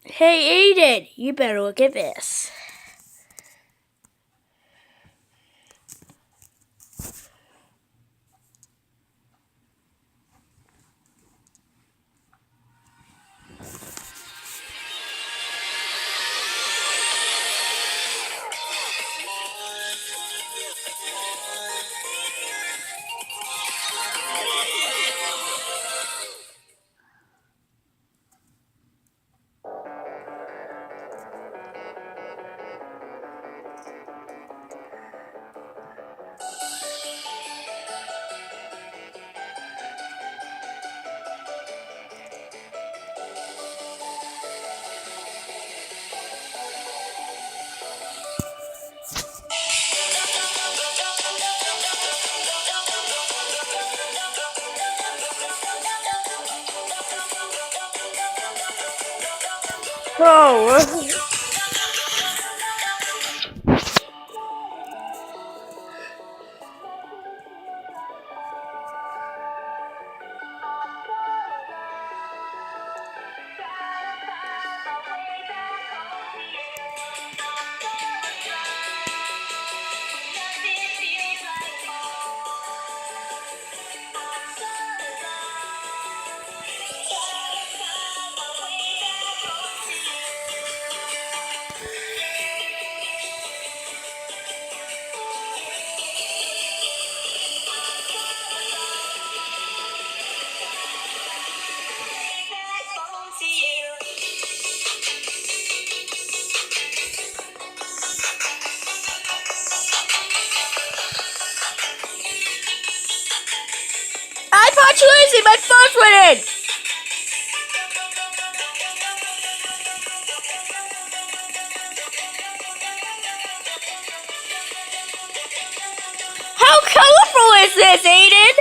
Hey, Aiden, you better look at this. Oh. I thought you lazy, my phone's winning! How colorful is this, Aiden?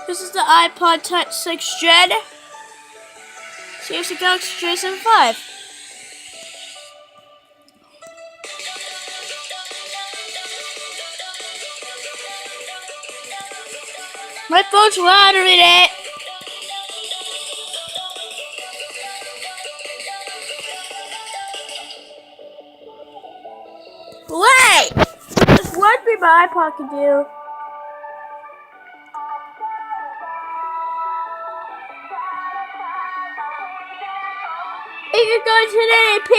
This is the iPod Touch 6th Gen. Samsung Galaxy J75. My phone's louder than it. Wait! There's one thing my iPod can do. It can go to 1080p!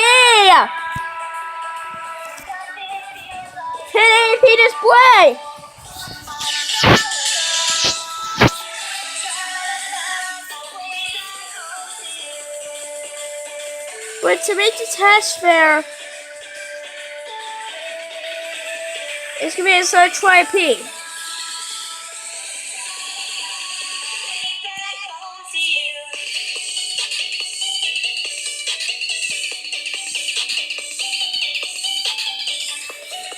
1080p display! But to make the test fair, it's gonna be a search 20p.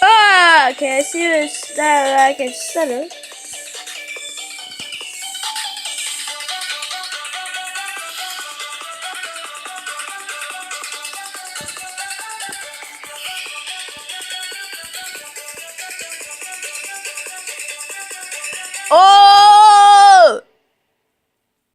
Ah, okay, I see this that I can center. Oh!